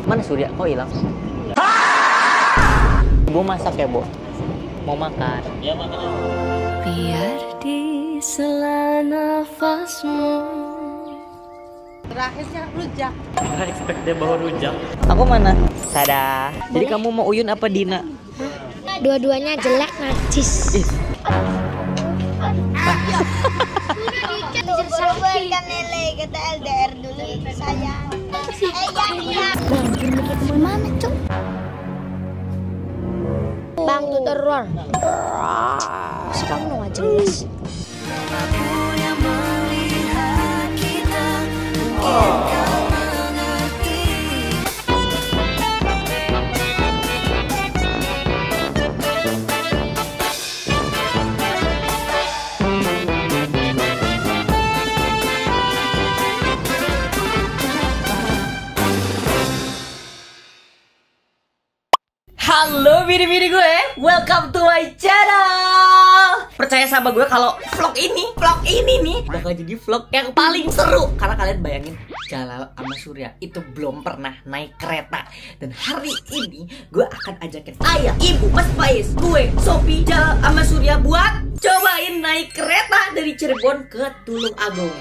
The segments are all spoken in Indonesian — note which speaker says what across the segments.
Speaker 1: Mana Surya? Kok hilang? Ibu masak ya, Bu? Mau makan? Ya, makan.
Speaker 2: Biar di sela nafasmu.
Speaker 3: Terakhirnya rujak.
Speaker 1: Nggak expect dia bawa rujak. Aku mana? Tada. Jadi kamu mau Uyun apa Dina?
Speaker 2: Dua-duanya jelek, najis.
Speaker 3: Kan Lele kata LDR dulu sayang. Iya.
Speaker 2: Mana cok? Bang tuh teror. Si kamu nggak jelas.
Speaker 1: Halo bini-bini gue, welcome to my channel. Percaya sama gue kalau vlog ini nih bakal jadi vlog yang paling seru. Karena kalian bayangin, Jalal sama Surya itu belum pernah naik kereta. Dan hari ini gue akan ajakin ayah, ibu, Mas Faiz, gue, Sophie, Jalal sama Surya buat cobain naik kereta dari Cirebon ke Tulung Agung.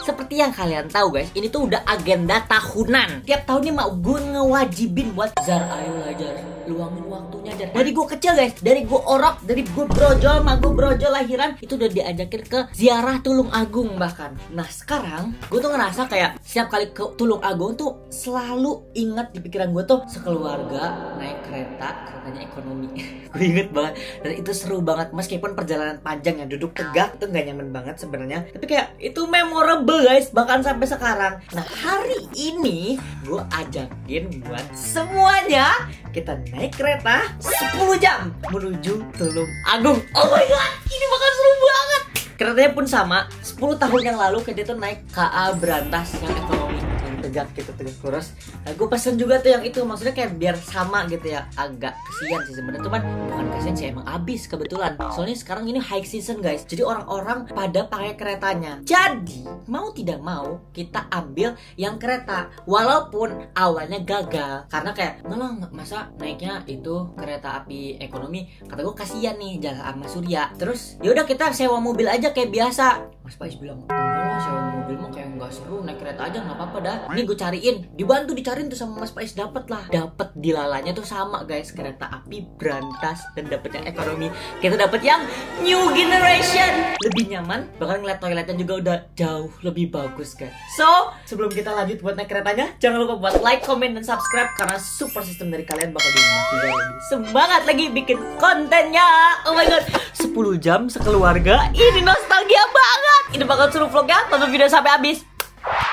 Speaker 1: Seperti yang kalian tahu guys, ini tuh udah agenda tahunan. Tiap tahunnya mau gue ngewajibin buat Zar, ayolah Jar, luangin waktunya Jar. Dari gue kecil guys, dari gue orok, dari gue brojol, mago brojol lahiran, itu udah diajakin ke ziarah Tulung Agung bahkan. Nah sekarang, gue tuh ngerasa kayak setiap kali ke Tulung Agung tuh selalu ingat di pikiran gue tuh sekeluarga naik kereta, keretanya ekonomi. Gue inget banget, dan itu seru banget. Meskipun perjalanan panjang ya, duduk tegak itu nggak nyaman banget sebenarnya, tapi kayak itu memorable guys, bahkan sampai sekarang. Nah hari ini gue ajakin buat semuanya kita naik kereta 10 jam menuju Tulung Agung. Oh my god, ini bakal seru banget. Keretanya pun sama, 10 tahun yang lalu kita tuh naik KA Berantas yang ekonomi, yang tegak gitu, tegak lurus. Nah gue pesen juga tuh yang itu, maksudnya kayak biar sama gitu ya. Agak kesian sih sebenarnya, cuman bukan kesian sih, emang abis kebetulan. Soalnya sekarang ini high season guys, jadi orang-orang pada pakai keretanya. Jadi mau tidak mau kita ambil yang kereta, walaupun awalnya gagal karena kayak malah masa naiknya itu kereta api ekonomi. Kata gue kasihan nih Jalal sama Surya. Terus yaudah kita sewa mobil aja kayak biasa. Mas Faiz bilang enggak lah, sewa mobil mah kayak nggak seru, naik kereta aja nggak apa-apa dah. Ini gue cariin, dibantu dicariin tuh sama Mas Faiz, dapet lah. Dapet dilalanya tuh sama guys, kereta api Berantas, dan dapet yang ekonomi. Kita dapet yang new generation, lebih nyaman, bahkan ngeliat toiletnya juga udah jauh lebih bagus guys. So sebelum kita lanjut buat naik keretanya, jangan lupa buat like, comment, dan subscribe, karena support system dari kalian bakal dimakin lebih semangat lagi bikin kontennya. Oh my god, 10 jam sekeluarga, ini nostalgia banget. Ini bakal seru vlognya, tonton video sampai habis.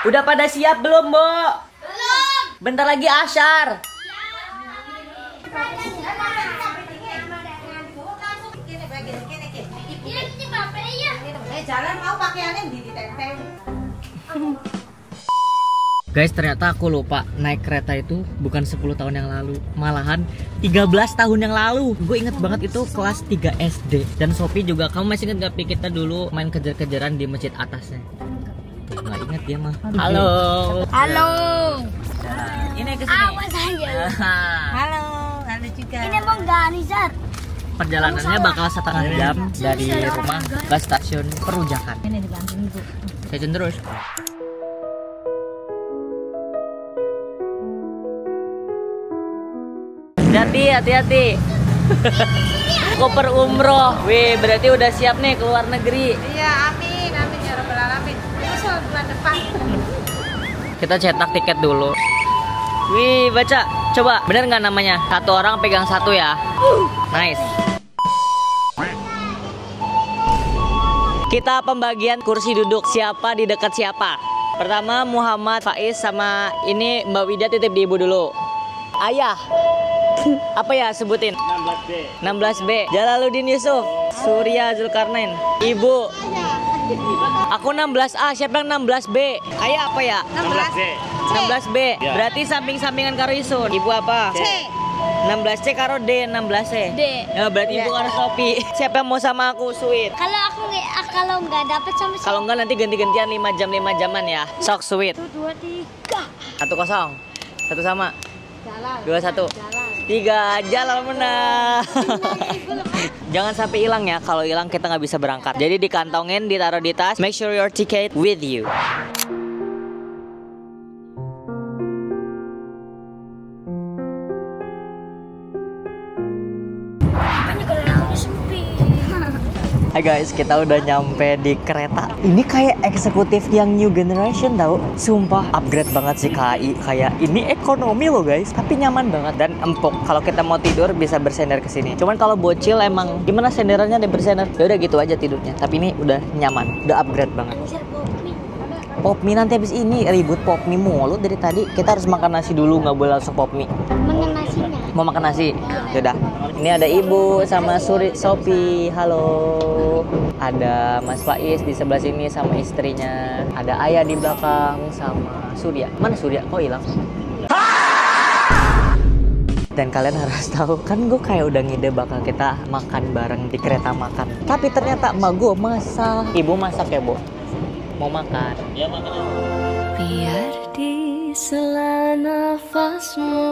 Speaker 1: Udah pada siap belum, Bo?
Speaker 3: Belum.
Speaker 1: Bentar lagi asyar.
Speaker 3: Jalan mau pakaiannya ditenteng.
Speaker 1: Guys, ternyata aku lupa naik kereta itu bukan 10 tahun yang lalu, malahan 13 tahun yang lalu. Gue inget banget itu kelas 3 SD. Dan Sophie juga, kamu masih inget gak Pi, kita dulu main kejar-kejaran di masjid atasnya? Nggak inget dia mah. Halo.
Speaker 2: Halo.
Speaker 1: Ini kesini.
Speaker 2: Awas aja.
Speaker 3: Halo juga.
Speaker 2: Ini emang gak Anizar.
Speaker 1: Perjalanannya bakal setengah jam dari rumah ke stasiun Perujakan.
Speaker 3: Ini dibantu ibu.
Speaker 1: Stay terus. Hati-hati. Koper umroh. Wih, berarti udah siap nih ke luar negeri.
Speaker 3: Iya, amin ya rabbal alamin. Nyusul bulan depan.
Speaker 1: Kita cetak tiket dulu. Wih, baca. Coba, bener nggak namanya? Satu orang pegang satu ya. Nice. Kita pembagian kursi duduk, siapa di dekat siapa. Pertama Muhammad, Faiz, sama ini Mbak Wida titip di ibu dulu. Ayah, apa ya sebutin? 16B. 16B. Jalaluddin Yusuf, Surya Zulkarnain. Ibu, aku 16A, siapa yang 16B? Ayah apa ya?
Speaker 3: 16B.
Speaker 1: 16B. Berarti samping-sampingan karo Isun. Ibu apa?
Speaker 3: C.
Speaker 1: 16C karo D, 16C.
Speaker 2: D.
Speaker 1: Ya berarti ibu karo Sophie. Siapa yang mau sama aku? Sweet.
Speaker 2: Kalau nggak dapet sama siapa?
Speaker 1: Kalau enggak nanti ganti-gantian 5 jam 5 jaman ya. Sok sweet.
Speaker 2: 1, 2, 3.
Speaker 1: 1-0. Satu sama. 2, 1, 3, jalan menang. Jangan sampai hilang ya. Kalau hilang kita nggak bisa berangkat. Jadi dikantongin, ditaruh di tas. Make sure your ticket with you. Hai guys, kita udah nyampe di kereta. Ini kayak eksekutif yang new generation tau. Sumpah upgrade banget sih KAI. Kayak ini ekonomi loh guys, tapi nyaman banget dan empuk. Kalau kita mau tidur bisa bersender ke sini. Cuman kalau bocil emang gimana senderannya deh bersender. Ya udah gitu aja tidurnya. Tapi ini udah nyaman, udah upgrade banget. Pop mie nanti habis ini ribut pop mie mulu dari tadi. Kita harus makan nasi dulu, nggak boleh langsung pop mie.
Speaker 2: Makan nasinya.
Speaker 1: Mau makan nasi? Yaudah. Ini ada Ibu sama Sophie. Halo. Ada Mas Faiz di sebelah sini sama istrinya. Ada Ayah di belakang sama Surya. Mana Surya? Kok hilang? Dan kalian harus tahu, kan gue kayak udah ngide bakal kita makan bareng di kereta makan. Tapi ternyata emak gue masak. Ibu masak ya, Bu? Mau makan? Ya, makan. Biar di sela nafasmu.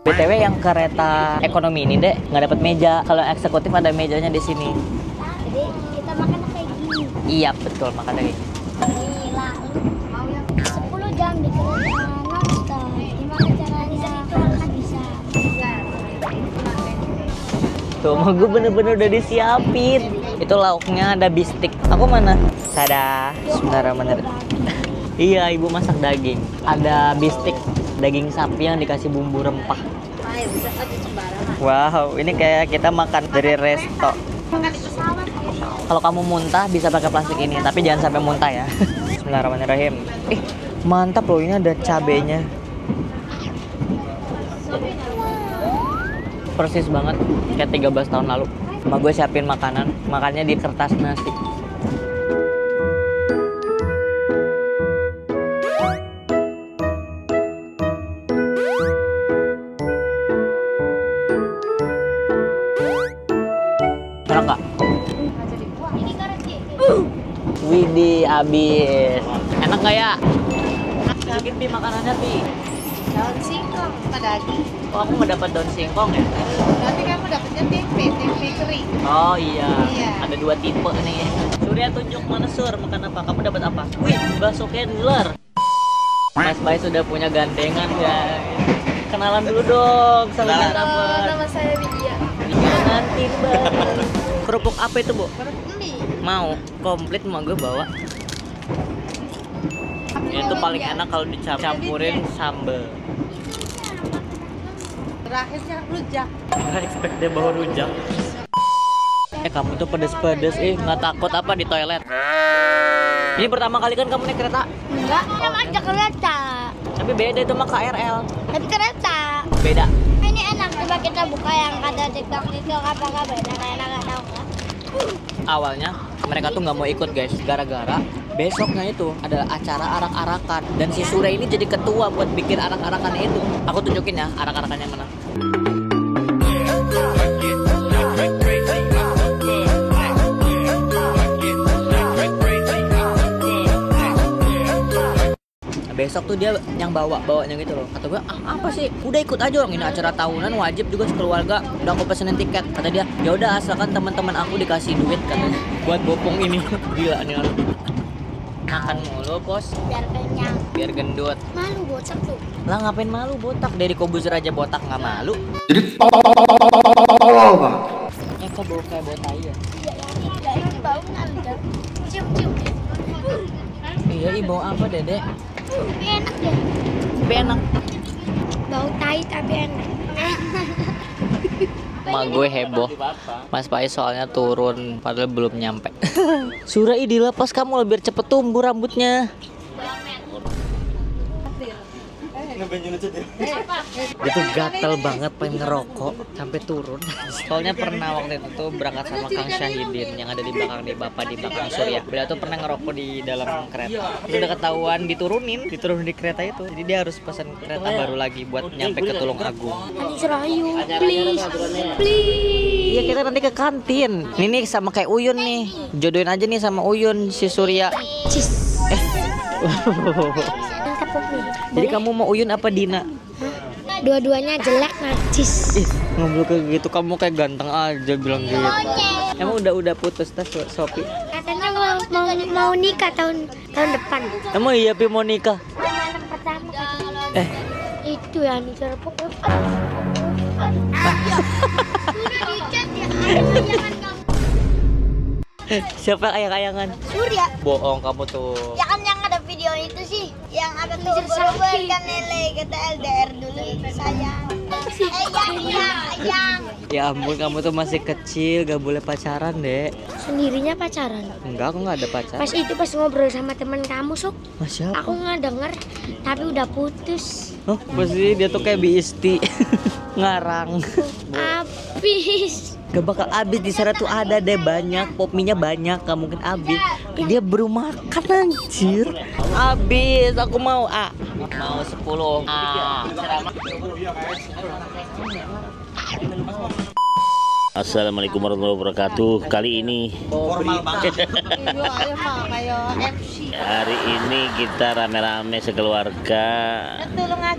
Speaker 1: BTW yang kereta ekonomi ini deh nggak dapat meja. Kalau eksekutif ada mejanya di sini.
Speaker 2: Jadi kita makan kayak gini.
Speaker 1: Iya betul, makan kayak gini.
Speaker 2: Gila. 10 jam di kereta nonstop. Gimana caranya makan bisa?
Speaker 1: Tuh, mau gue bener-bener udah disiapin. Itu lauknya ada bistik. Aku mana? Tada. Sebentar. Iya, ibu masak daging. Ada bistik daging sapi yang dikasih bumbu rempah. Wow, ini kayak kita makan dari resto. Kalau kamu muntah bisa pakai plastik ini, tapi jangan sampai muntah ya. Bismillahirrahmanirrahim. Mantap loh, ini ada cabenya. Persis banget kayak 13 tahun lalu. Sama gue siapin makanan, makannya di kertas nasi. Enak nggak? Widih, abis. Enak nggak ya? Sedikit Pi makanannya Pi.
Speaker 3: Daun singkong sama daging.
Speaker 1: Oh, aku nggak dapat daun singkong ya?
Speaker 3: Nanti kamu dapetnya tempe kering.
Speaker 1: Oh iya.
Speaker 3: Iya.
Speaker 1: Ada 2 tipe nih. Surya tunjuk mana Sur, makan apa? Kamu dapat apa? Wih, bakso Kendler. Mas Bay sudah punya gandengan guys. Kenalan dulu dong sama yang dapat.
Speaker 3: Nama saya Widya.
Speaker 1: Nanti Mbak. Kerupuk apa itu Bu?
Speaker 3: Kerupuk mie.
Speaker 1: Mau komplit mau gue bawa. Itu paling enak kalau dicampurin sambal.
Speaker 3: Terakhirnya rujak.
Speaker 1: Nggak expect dia bawa rujak. Kamu tuh pedes-pedes, nggak takut apa di toilet? Ini pertama kali kan kamu naik kereta?
Speaker 2: Enggak, sama aja kereta.
Speaker 1: Tapi beda itu mah KRL.
Speaker 2: Tapi kereta.
Speaker 1: Beda.
Speaker 2: Ini enak, coba kita buka yang kata TikTok itu apakah beda? Enak nggak tahu nggak?
Speaker 1: Awalnya mereka tuh nggak mau ikut guys, gara-gara besoknya itu adalah acara arak-arakan dan si Sure ini jadi ketua buat bikin arak-arakannya itu. Aku tunjukin ya arak-arakannya mana. Besok tuh dia yang bawanya gitu loh. Kata gue, apa sih? Udah ikut aja orang ini acara tahunan wajib juga sekeluarga. Udah aku pesenin tiket. Kata dia, ya udah asalkan teman-teman aku dikasih duit katanya buat bopong ini. Gila nih orang. Makan mulu bos.
Speaker 2: Biar kenyang.
Speaker 1: Biar gendut.
Speaker 2: Malu botak tuh.
Speaker 1: Lah ngapain malu botak? Dari Kobuzer aja botak nggak malu.
Speaker 4: Jadi tolol banget.
Speaker 1: Kok bau kayak bau tai ya?
Speaker 2: Iya, ini bau nggak? Cium.
Speaker 1: Iya, bau apa dedek?
Speaker 2: Enak deh.
Speaker 1: Tapi enak.
Speaker 2: Bau tai tapi enak.
Speaker 1: Ma gue heboh. Mas Faiz soalnya turun padahal belum nyampe. Surai dilepas kamu biar cepet tumbuh rambutnya. Dia tuh gatel banget pengen ngerokok sampai turun. Soalnya pernah waktu itu tuh berangkat sama Kang Syahidin yang ada di belakang di belakang Surya. Beliau tuh pernah ngerokok di dalam kereta. Terus udah ketahuan diturunin di kereta itu. Jadi dia harus pesan kereta baru lagi buat nyampe ke Tulung Agung.
Speaker 2: Anis Rahayu, please.
Speaker 1: Iya kita nanti ke kantin. Ini nih sama kayak Uyun nih. Jodohin aja nih sama Uyun si Surya.
Speaker 2: Cis. Popi.
Speaker 1: Jadi kamu mau Uyun apa Dina?
Speaker 2: Dua-duanya jelek najis.
Speaker 1: Ih, ngobrol kayak gitu kamu kayak ganteng aja bilang gitu. Emang udah putus tas Sopi?
Speaker 2: Katanya mau nikah tahun depan.
Speaker 1: Emang iya Pi mau nikah?
Speaker 2: Malam pertama. Itu yang nikah Popi. Udah dicat ya. Aduh, jangan kamu.
Speaker 1: Siapa ayang-ayangan?
Speaker 2: Surya.
Speaker 1: Bohong kamu tuh.
Speaker 2: Ya kan yang ada video itu sih, yang ada tulisan kan Nele kita LDR dulu sayang. Ayang.
Speaker 1: Ya ampun kamu tuh masih kecil, gak boleh pacaran dek.
Speaker 2: Sendirinya pacaran.
Speaker 1: Enggak, aku gak ada pacar.
Speaker 2: Pas ngobrol sama teman kamu Sok,
Speaker 1: Masya
Speaker 2: aku nggak denger, tapi udah putus.
Speaker 1: Oh, pasti dia tuh kayak Biisti. Ngarang.
Speaker 2: Habis.
Speaker 1: Gak bakal habis, di sana tuh ada deh banyak, popminya banyak, gak mungkin habis. Dia baru makan anjir. Habis, aku mau mau 10
Speaker 5: Assalamualaikum warahmatullahi wabarakatuh. Kali ini hari ini kita rame-rame sekeluarga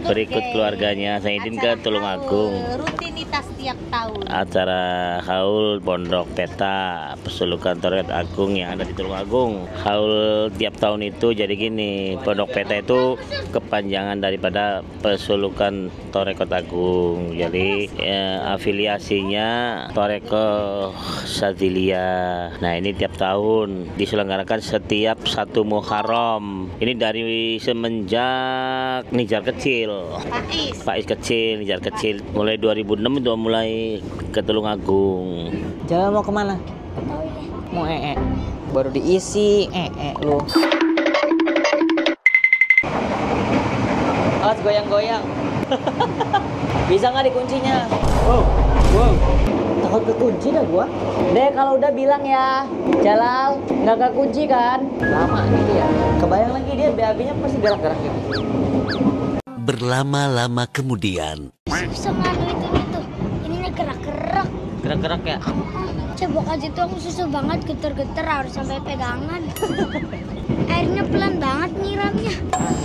Speaker 5: berikut keluarganya Saidin ke Tulungagung.
Speaker 3: Rutinitas tiap tahun.
Speaker 5: Acara haul Pondok Peta Pesulukan Torekat Agung yang ada di Tulungagung. Haul tiap tahun itu jadi gini, Pondok Peta itu kepanjangan daripada Pesulukan Torekat Agung. Jadi afiliasinya Toreko Sadilia. Nah ini tiap tahun diselenggarakan setiap 1 Muharram. Ini dari semenjak Nijar kecil. Faiz kecil, Nijar kecil. Mulai 2006 itu mulai ke Tulungagung.
Speaker 1: Jalan mau kemana? Mau baru diisi lu. Awas goyang-goyang. Bisa nggak dikuncinya? Wow. Takut kekunci dah gua. Deh kalau udah bilang ya, Jalal nggak kekunci kan? Lama nih dia. Kebayang lagi dia BAB-nya pasti gerak-gerak gitu.
Speaker 5: Berlama-lama kemudian.
Speaker 2: Susah ngadu itu tuh. Ininya gerak-gerak.
Speaker 1: Gerak-gerak ya?
Speaker 2: Cebok aja tuh aku susah banget, geter-geter harus sampai pegangan. Airnya pelan banget nyiramnya.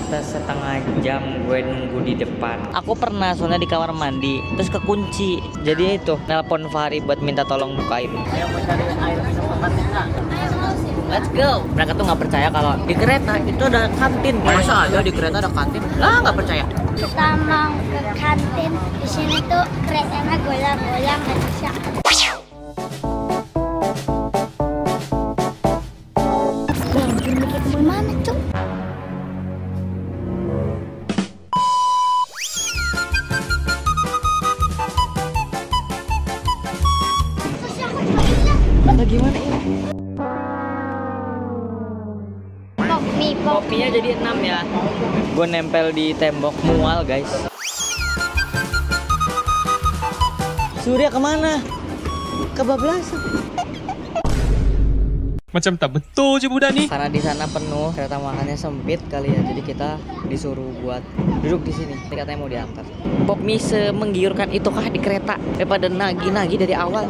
Speaker 1: Kita setengah jam gue nunggu di depan. Aku pernah soalnya di kamar mandi, terus kekunci. Jadi itu nelpon Fahri buat minta tolong bukain. Ayo mau cari air minum tempat bisa. Let's go. Mereka tuh nggak percaya kalau di kereta itu ada kantin. Masa ada di kereta ada kantin? Lah nggak percaya.
Speaker 2: Kita mau ke kantin. Di sini tuh keretanya goyang-goyang nggak bisa. Mana tuh?
Speaker 1: Gimana ini? Kopinya jadi 6 ya. Gue nempel di tembok mual guys. Surya kemana? Kebablasan.
Speaker 6: Macam tak betul je budak ni.
Speaker 1: Karena di sana penuh, kereta makannya sempit kali ya. Jadi kita disuruh buat duduk di sini. Katanya mau diantar. Pop mie semenggiurkan itukah di kereta daripada nagi-nagi dari awal.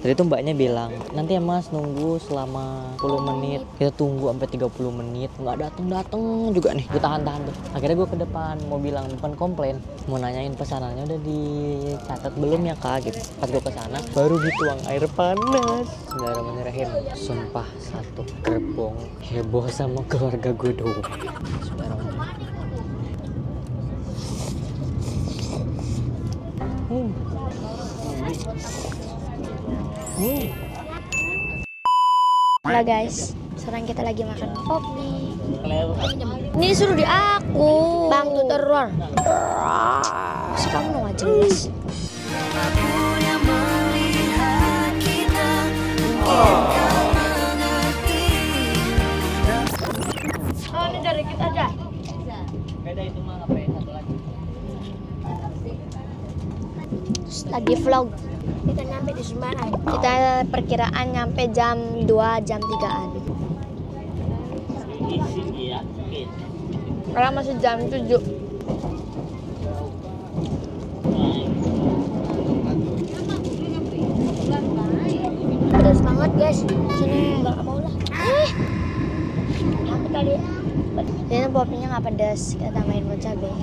Speaker 1: Jadi tuh mbaknya bilang, nanti ya mas nunggu selama 10 menit. Kita tunggu sampai 30 menit, nggak dateng juga nih. Gue tahan-tahan tuh. Akhirnya gue ke depan, mau bilang, bukan komplain, mau nanyain pesanannya udah dicatat belum ya kak gitu. Pas gue kesana, baru dituang air panas. Bismillahirrahmanirrahim. Sumpah satu gerbong heboh sama keluarga gue doang.
Speaker 2: Halo guys, sekarang kita lagi makan kopi. Ini disuruh di aku. Bang tuh teror. Sekarang mau aja guys. Oh ini dari kita aja.
Speaker 1: Beda itu mah HP satu lagi.
Speaker 2: Lagi vlog. Kita nyampe di Semarang. Kita perkiraan nyampe jam 2, jam 3-an. Sekarang masih jam 7. Pedas banget guys. Sini nggak mau lah. Tadi ini popnya nggak pedas, kita tambahin buat cabai.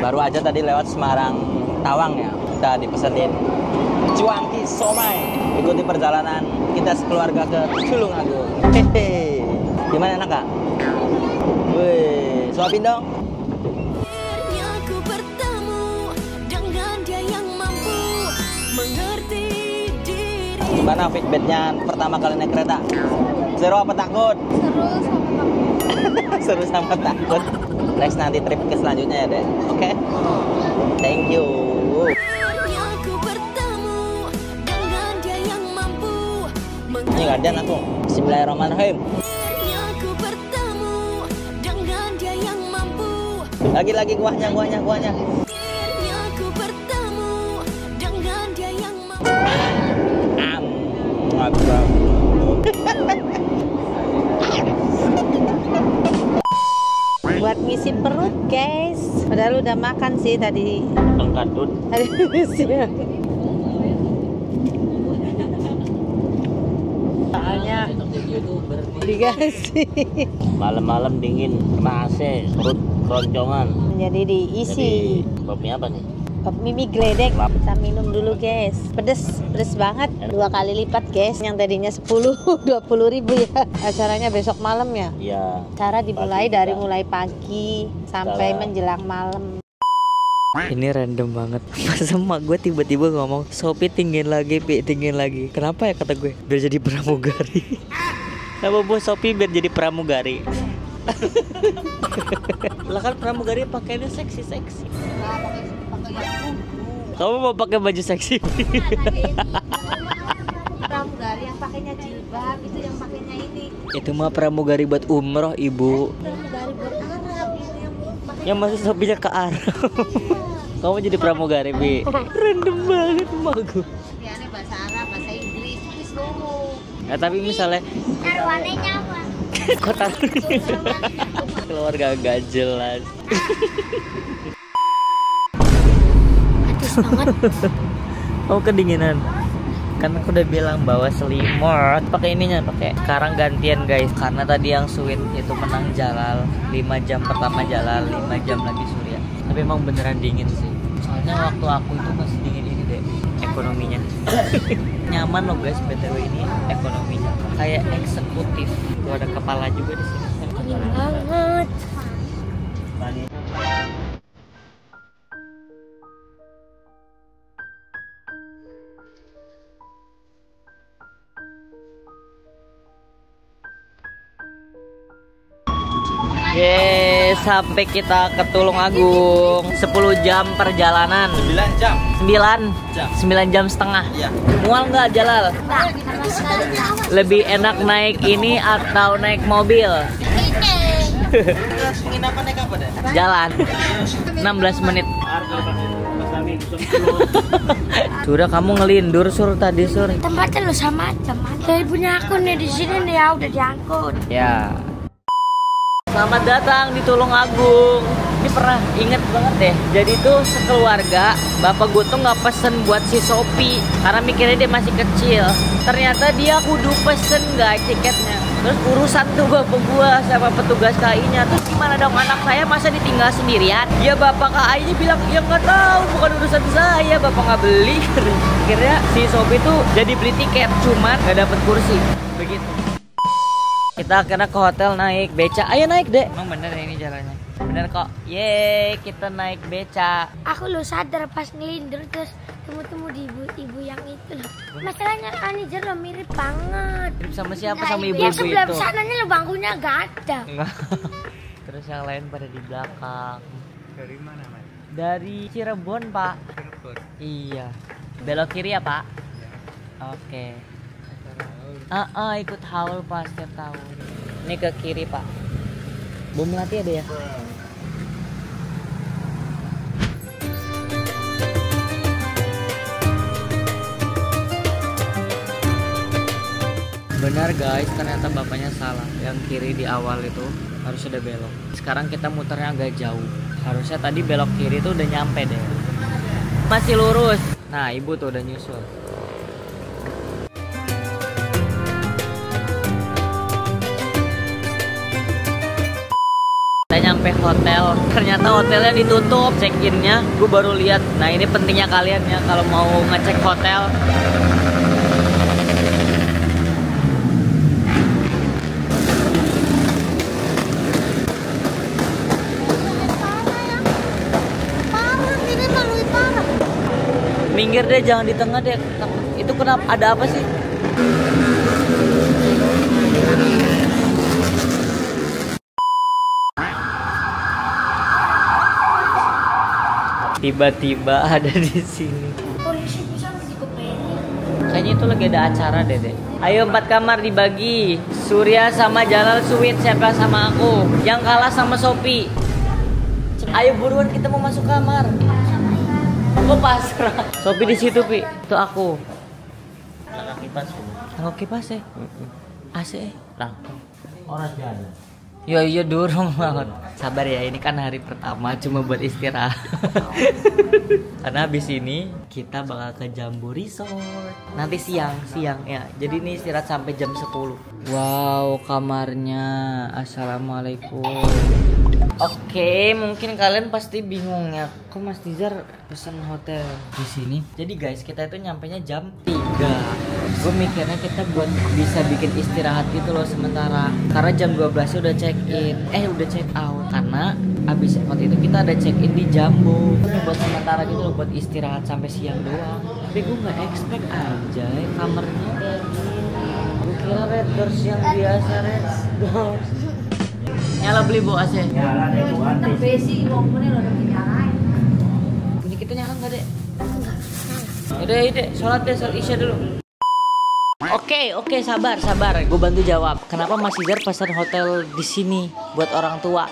Speaker 7: Baru aja tadi lewat Semarang Tawang ya, kita dipesenin cuanki somai. Ikuti perjalanan kita sekeluarga ke Tulungagung. Hehe, gimana enak kak? Wih, suapin dong. Gimana feedbacknya pertama kali naik kereta? Seru apa takut? Seru sama takut. Next nanti trip ke selanjutnya ya deh. Oke? Thank you. Ini gantian aku. Bismillahirrahmanirrahim. Lagi kuahnya.
Speaker 3: Buat ngisi perut guys. Padahal udah makan sih tadi.
Speaker 5: Tengkadut.
Speaker 3: Soalnya dikasih.
Speaker 5: Malam-malam dingin, kena AC, perut keroncongan.
Speaker 3: Jadi diisi.
Speaker 5: Jadi, bapaknya apa nih?
Speaker 3: Mie geledek. Kita minum dulu guys. Pedes banget. 2 kali lipat guys. Yang tadinya 20 ribu ya. Acaranya besok malam ya.
Speaker 5: Iya.
Speaker 3: Cara dimulai
Speaker 5: Pagi
Speaker 3: dari
Speaker 5: juga.
Speaker 3: mulai pagi sampai
Speaker 5: Cara-
Speaker 3: menjelang malam.
Speaker 1: Ini random banget. Pas emak gue tiba-tiba ngomong, Sopi tinggiin lagi, Pi, tinggiin lagi. Kenapa ya kata gue? Biar jadi pramugari. Kenapa bos Sopi biar jadi pramugari? Lah kan pramugari pakainya seksi-seksi. Kamu mau pakai baju seksi?
Speaker 3: Pramugari yang pakainya jilbab, itu yang pakainya ini.
Speaker 1: Itu mah pramugari buat umroh, Ibu.
Speaker 3: Pramugari buat Arab itu yang pakainya.
Speaker 1: Yang masuk Sopinya ke Arab. Kamu jadi pramugari, Bi. Random banget emak gue.
Speaker 3: Ya, ini bahasa Arab, bahasa Inggris, itu seluruh.
Speaker 1: Ya tapi misalnya
Speaker 2: Arwananya apa?
Speaker 1: kota keluarga gak jelas. Kamu kedinginan. Kan aku udah bilang bawa selimut. Pakai ininya, pakai. Sekarang gantian guys, karena tadi yang sweet itu menang Jalal. 5 jam pertama Jalal, 5 jam lagi Surya. Tapi emang beneran dingin sih. Soalnya waktu aku itu masih dingin ini deh ekonominya. Nyaman loh guys, BTW ini ekonominya. Kayak eksekutif. Tuh ada kepala juga di sini.
Speaker 2: Banget.
Speaker 1: Yeay, sampai kita ke Tulungagung. 10 jam perjalanan.
Speaker 7: 9 jam.
Speaker 1: 9 jam setengah.
Speaker 7: Iya.
Speaker 1: Mual nggak Jalal? Lebih enak naik ini atau naik mobil?
Speaker 7: Terus penginapan naik apa deh?
Speaker 1: Jalan 16 menit. Sudah kamu ngelindur Sur tadi Sur.
Speaker 2: Tempatnya lo sama aja, Mas. Dari punya akun nih di sini nih ya udah diangkut.
Speaker 1: Ya. Selamat datang di Tulungagung. Ini pernah inget banget deh. Jadi tuh sekeluarga, bapak gue tuh nggak pesen buat si Sopi karena mikirnya dia masih kecil. Ternyata dia kudu pesen guys tiketnya. Terus urusan tuh bapak gue sama petugas KAI-nya. Terus gimana dong anak saya masa ditinggal sendirian? Ya bapak KAI-nya bilang ya nggak tahu, bukan urusan saya, bapak nggak beli. Akhirnya si Sopi tuh jadi beli tiket, cuman nggak dapet kursi. Begitu. Kita akhirnya ke hotel naik beca. Ayo naik dek. Emang bener ya ini jalannya? Bener kok. Yeay, kita naik beca.
Speaker 2: Aku lo sadar pas ngelindur terus temu di ibu-ibu yang itu loh. Masalahnya Anijer lo mirip banget.
Speaker 1: Mirip sama siapa? Sama
Speaker 2: Yang
Speaker 1: ibu-ibu
Speaker 2: sebelah
Speaker 1: itu?
Speaker 2: sananya lo bangkunya gak ada.
Speaker 1: Enggak. Terus yang lain pada di belakang.
Speaker 6: Dari mana, Mas?
Speaker 1: Dari Cirebon pak.
Speaker 6: Cirebon.
Speaker 1: Iya. Belok kiri ya pak? Oke. Ikut haul pas setiap tahun. Ini ke kiri pak. Bom Melati ada ya? Benar guys, ternyata bapaknya salah. Yang kiri di awal itu harus ada belok. Sekarang kita muternya agak jauh. Harusnya tadi belok kiri tuh udah nyampe deh. Masih lurus. Nah, ibu tuh udah nyusul. Saya nyampe hotel, ternyata hotelnya ditutup check-innya. Gue baru lihat. Nah, ini pentingnya kalian ya kalau mau ngecek hotel. Minggir deh, jangan di tengah deh. Itu kenapa? Ada apa sih? Tiba-tiba ada di sini. Kayaknya itu lagi ada acara deh. Ayo 4 kamar dibagi. Surya sama Jalal Sweet, siapa sama aku. Yang kalah sama Sopi. Ayo buruan, kita mau masuk kamar. Kok pasrah? Sopi di situ, Pi. Itu aku.
Speaker 5: Nggak kipas.
Speaker 1: Nggak kipas ya? AC.
Speaker 5: Lah, orang jalan.
Speaker 1: Iya dorong banget. Sabar ya, ini kan hari pertama cuma buat istirahat. Karena habis ini kita bakal ke Jambu Resort. Nanti siang ya. Jadi ini istirahat sampai jam 10. Wow, kamarnya. Assalamualaikum. Oke, mungkin kalian pasti bingung ya, kok Mas Tizar pesan hotel di sini. Jadi guys, kita itu nyampenya jam 3. Gue mikirnya kita buat bisa bikin istirahat gitu loh sementara. Karena jam 12 udah check in, udah check out. Karena abis waktu itu kita ada check in di Jambu. Buat sementara gitu loh, buat istirahat sampai siang doang. Tapi gue nggak expect aja ya kamarnya kayak gini. Gue kira Red Doors yang biasa, Red Doors. Nyala beli bu AC.
Speaker 5: Nyala deh buat.
Speaker 1: Ini kita nyala nggak dek? Udah dek, sholat isya dulu. Oke, sabar. Gue bantu jawab. Kenapa Mas Izar pesan hotel di sini buat orang tua?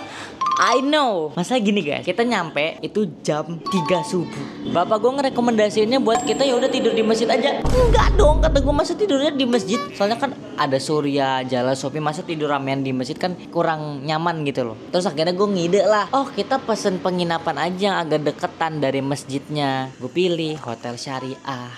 Speaker 1: I know. Masa gini guys, kita nyampe itu jam 3 subuh. Bapak gue ngerekomendasiinnya buat kita ya udah tidur di masjid aja. Enggak dong, kata gue, masa tidurnya di masjid? Soalnya kan ada Surya, Jalal, Sopi, masa tidur ramean di masjid kan kurang nyaman gitu loh. Terus akhirnya gue ngide lah, oh kita pesen penginapan aja yang agak deketan dari masjidnya. Gue pilih hotel syariah.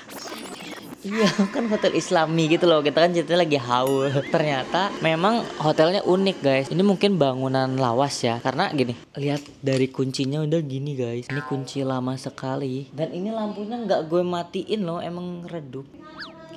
Speaker 1: Iya kan hotel islami gitu loh. Kita kan ceritanya lagi haul. Ternyata memang hotelnya unik guys. Ini mungkin bangunan lawas ya. Karena gini, lihat dari kuncinya udah gini guys. Ini kunci lama sekali. Dan ini lampunya nggak gue matiin loh, emang redup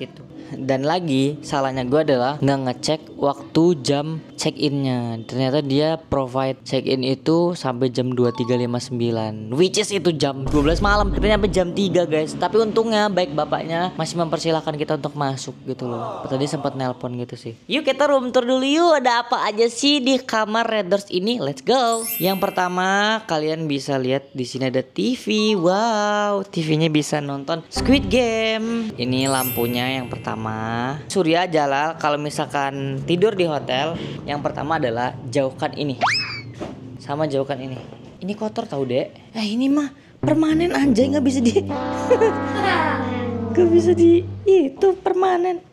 Speaker 1: gitu. Dan lagi salahnya gue adalah nggak ngecek waktu jam check innya. Ternyata dia provide check in itu sampai jam 23.59, which is itu jam 12 malam. Kita nyampe jam 3 guys. Tapi untungnya baik bapaknya masih mempersilahkan kita untuk masuk gitu loh. Tadi sempat nelpon gitu sih. Yuk kita room tour dulu yuk. Ada apa aja sih di kamar Red Doors ini? Let's go. Yang pertama kalian bisa lihat di sini ada TV. Wow, TV-nya bisa nonton Squid Game. Ini lampunya yang pertama. Surya, Jalal, kalau misalkan tidur di hotel, yang pertama adalah jauhkan ini sama jauhkan ini. Ini kotor tau dek. Ini mah permanen anjay, nggak bisa di nggak bisa di itu permanen.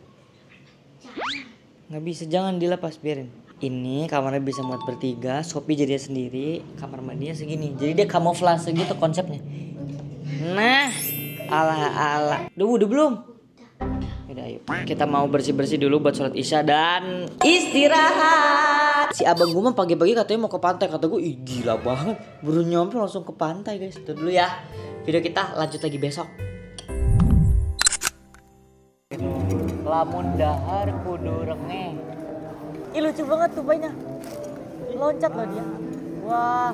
Speaker 1: Nggak bisa, jangan dilepas, biarin. Ini kamarnya bisa muat bertiga. Sopi jadinya sendiri, kamar mandinya segini. Jadi dia kamuflase gitu konsepnya. Nah, ala udah belum? Yaudah ayo, kita mau bersih-bersih dulu buat sholat isya dan istirahat. Si abang gue mah pagi-pagi katanya mau ke pantai. Kata gue, ih gila banget, baru nyampe langsung ke pantai guys. Itu dulu ya, video kita lanjut lagi besok. Lamun dahar kudu rengeh. Ih lucu banget tuh banyak. Loncat loh dia. Wah.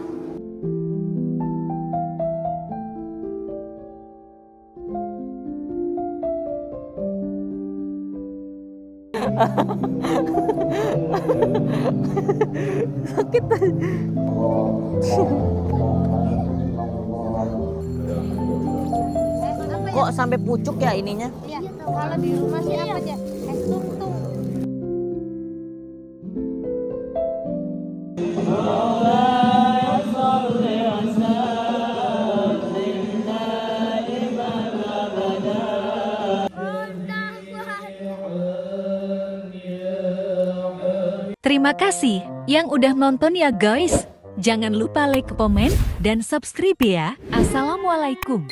Speaker 1: Sakit. Kok sampai pucuk ya ininya?
Speaker 2: Iya, kalau di rumah sih apa aja? Es tung-tung.
Speaker 8: Terima kasih yang udah nonton ya guys. Jangan lupa like, komen, dan subscribe ya. Assalamualaikum.